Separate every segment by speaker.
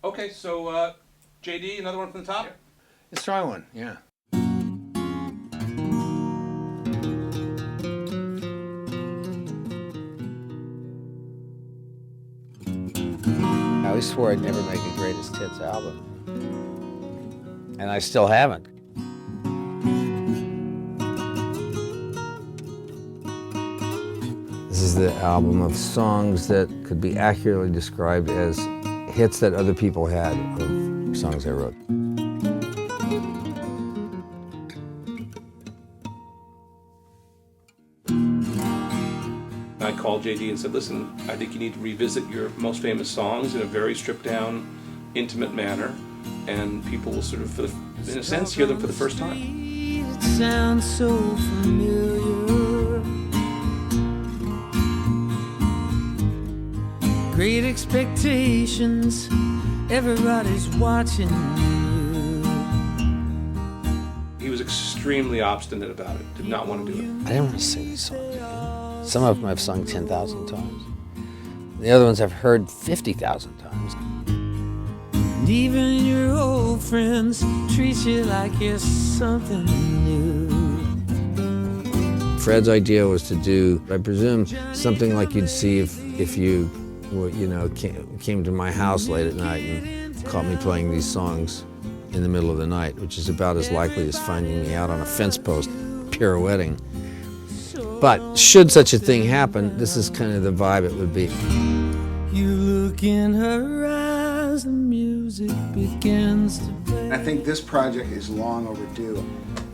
Speaker 1: Okay, so JD, another one from the top?
Speaker 2: Yeah. Let's try one, yeah. I always swore I'd never make a greatest hits album. And I still haven't. This is the album of songs that could be accurately described as hits that other people had of songs I wrote.
Speaker 1: I called JD and said, listen, I think you need to revisit your most famous songs in a very stripped down, intimate manner, and people will sort of, in a sense, hear them for the first time.
Speaker 3: It sounds so familiar. Great expectations, everybody's watching you.
Speaker 1: He was extremely obstinate about it, did not want to do it.
Speaker 2: I didn't want to sing these songs again. Some of them I've sung 10,000 times. The other ones I've heard 50,000 times.
Speaker 3: And even your old friends treat you like you're something new.
Speaker 2: Fred's idea was to do, I presume, something like you'd see if you came to my house late at night and caught me playing these songs in the middle of the night, which is about as likely as finding me out on a fence post pirouetting. But should such a thing happen, this is kind of the vibe it would be.
Speaker 3: You look in her eyes, the music begins to play.
Speaker 4: I think this project is long overdue.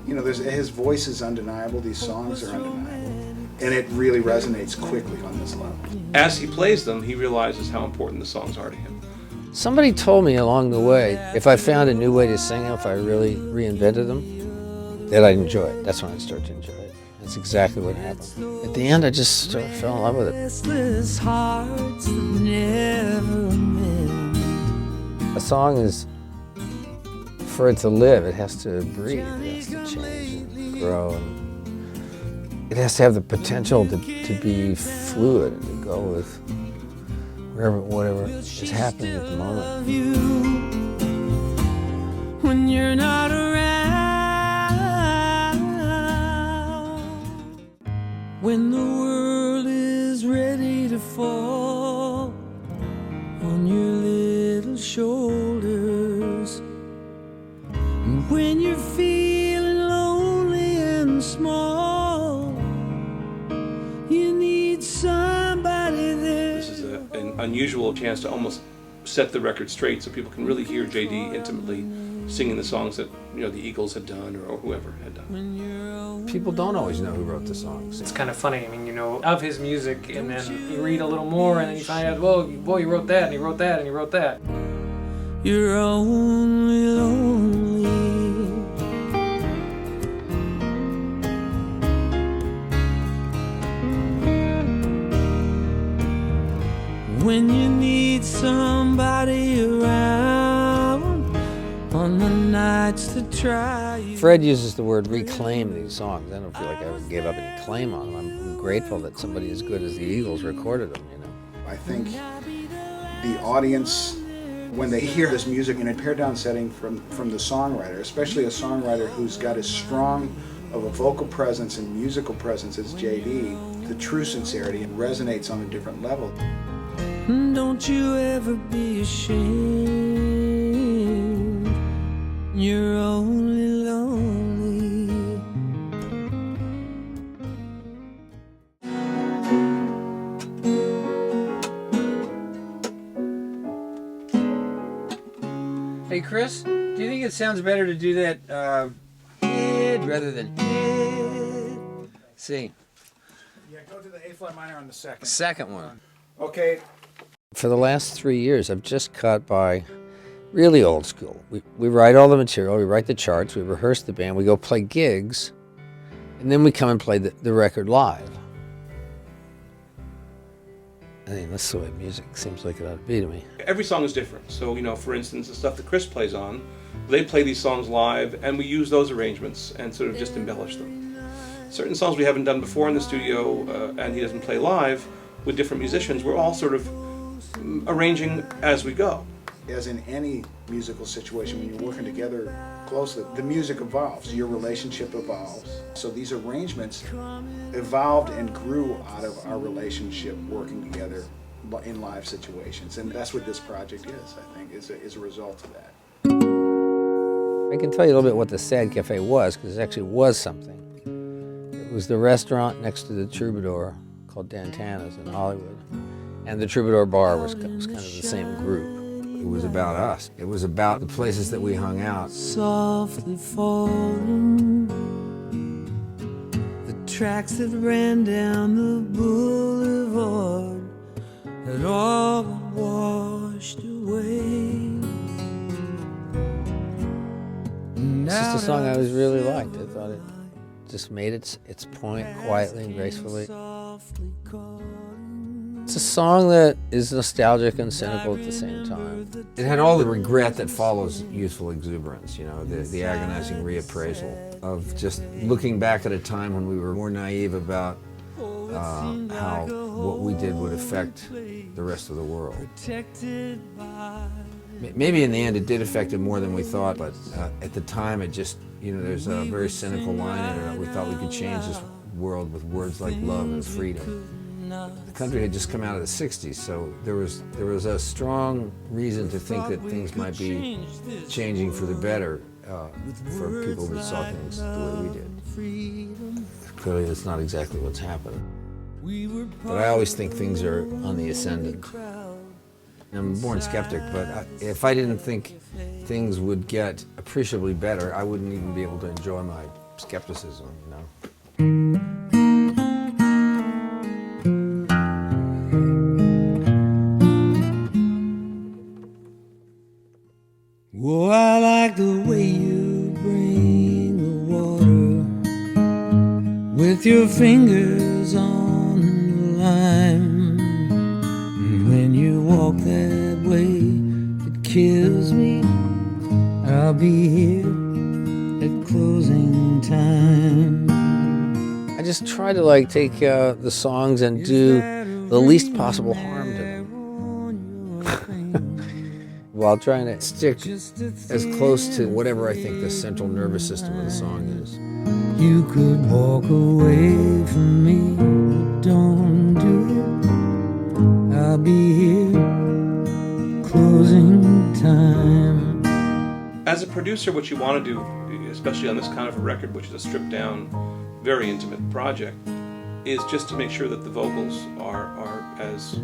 Speaker 4: You know, his voice is undeniable, these songs are undeniable, and it really resonates quickly on this level.
Speaker 1: As he plays them, he realizes how important the songs are to him.
Speaker 2: Somebody told me along the way, if I found a new way to sing, if I really reinvented them, that I'd enjoy it. That's when I'd start to enjoy it. That's exactly what happened. At the end, I just fell in love with it.
Speaker 3: Restless hearts that never mend.
Speaker 2: A song is, for it to live, it has to breathe, it has to change and grow. And it has to have the potential to be fluid and to go with whatever is happening at the moment.
Speaker 3: When you're not around, when the world is ready to fall on your little shoulders, and when you're feeling lonely and small, you need somebody there.
Speaker 1: This is an unusual chance to almost set the record straight so people can really hear JD intimately singing the songs that the Eagles had done or whoever had done.
Speaker 2: People don't always know who wrote the songs.
Speaker 5: It's kind of funny. I mean, of his music, and then you read a little more, and then you find out, well, boy, he wrote that, and he wrote that, and he wrote that.
Speaker 3: You're only lonely when you need somebody around on the nights to try.
Speaker 2: Fred uses the word reclaim in these songs. I don't feel like I ever gave up any claim on them. I'm grateful that somebody as good as the Eagles recorded them,
Speaker 4: I think the audience, when they hear this music in a pared-down setting from the songwriter, especially a songwriter who's got as strong of a vocal presence and musical presence as JD, the true sincerity resonates on a different level.
Speaker 3: Don't you ever be ashamed. You're only lonely.
Speaker 2: Hey Chris, do you think it sounds better to do that id rather than id? See.
Speaker 4: Yeah, go to the A flat minor on the second.
Speaker 2: Second one.
Speaker 4: Okay.
Speaker 2: For the last 3 years, I've just cut by really old school. We write all the material, we write the charts, we rehearse the band, we go play gigs, and then we come and play the record live. I mean, that's the way music seems like it ought to be to me.
Speaker 1: Every song is different. So, for instance, the stuff that Chris plays on, they play these songs live, and we use those arrangements and sort of just embellish them. Certain songs we haven't done before in the studio, and he doesn't play live with different musicians, we're all sort of arranging as we go.
Speaker 4: as in any musical situation, when you're working together closely, the music evolves, your relationship evolves. So these arrangements evolved and grew out of our relationship working together in live situations. And that's what this project is, I think, is a result of that.
Speaker 2: I can tell you a little bit what the Sad Cafe was, because it actually was something. It was the restaurant next to the Troubadour called Dantana's in Hollywood. And the Troubadour Bar was kind of the same group. It was about us. It was about the places that we hung out.
Speaker 3: Softly falling, the tracks that ran down the boulevard had all washed away.
Speaker 2: It's just a song I always really liked. I thought it just made its point quietly and gracefully. It's a song that is nostalgic and cynical at the same time. It had all the regret that follows youthful exuberance, you know, the agonizing reappraisal of just looking back at a time when we were more naive about how what we did would affect the rest of the world. Maybe in the end it did affect it more than we thought, but at the time it just, you know, there's a very cynical line in it. We thought we could change this world with words like love and freedom. The country had just come out of the 60s, so there was a strong reason to think that things might be changing for the better for people that saw things the way we did. Clearly that's not exactly what's happening. But I always think things are on the ascendant. I'm a born skeptic, but if I didn't think things would get appreciably better, I wouldn't even be able to enjoy my skepticism, you know.
Speaker 3: Oh, I like the way you bring the water with your fingers on the lime. And when you walk that way, it kills me. I'll be here at closing time.
Speaker 2: I just try to take the songs and do the least possible harm to them. While trying to stick as close to whatever I think the central nervous system of the song is.
Speaker 3: You could walk away from me, but don't do it. I'll be here, closing time.
Speaker 1: As a producer, what you want to do, especially on this kind of a record, which is a stripped down, very intimate project, is just to make sure that the vocals are as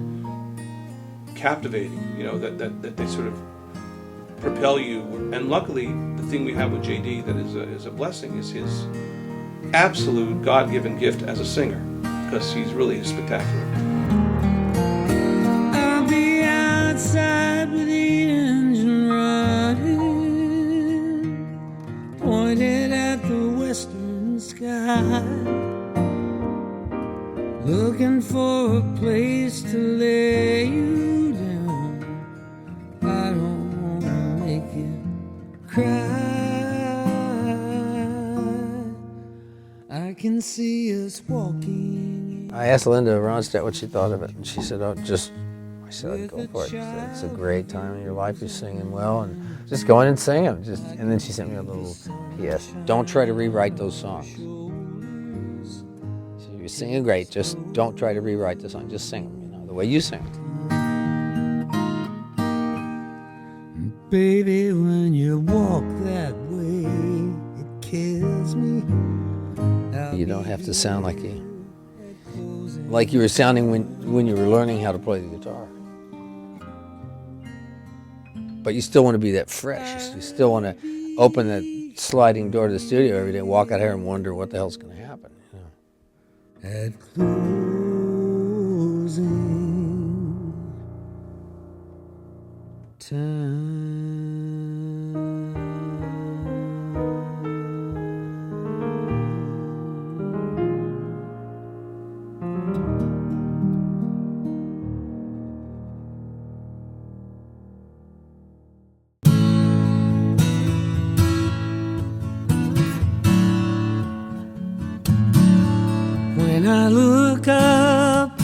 Speaker 1: captivating, you know, that they sort of propel you. And luckily, the thing we have with JD that is a blessing is his absolute God-given gift as a singer, because he's really spectacular.
Speaker 3: I'll be outside with the engine running, pointed at the western sky, looking for a place to lay you down. I don't wanna make you cry. I can see us walking.
Speaker 2: I asked Linda Ronstadt what she thought of it, and she said, I said, go for it. She said, it's a great time in your life, you're singing well, and just go in and sing them. And then she sent me a little PS. Don't try to rewrite those songs. So you're singing great, just don't try to rewrite the song, just sing them, you know, the way you sing them.
Speaker 3: Baby, when you walk that way, it kills me.
Speaker 2: You don't have to sound like you were sounding when you were learning how to play the guitar. But you still want to be that fresh. You still want to open that sliding door to the studio every day, walk out here and wonder what the hell's going to happen. You know?
Speaker 3: At closing time. When I look up,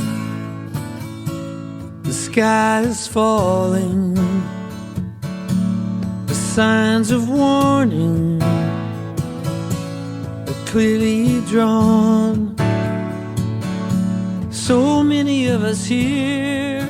Speaker 3: the sky is falling, signs of warning are clearly drawn. So many of us here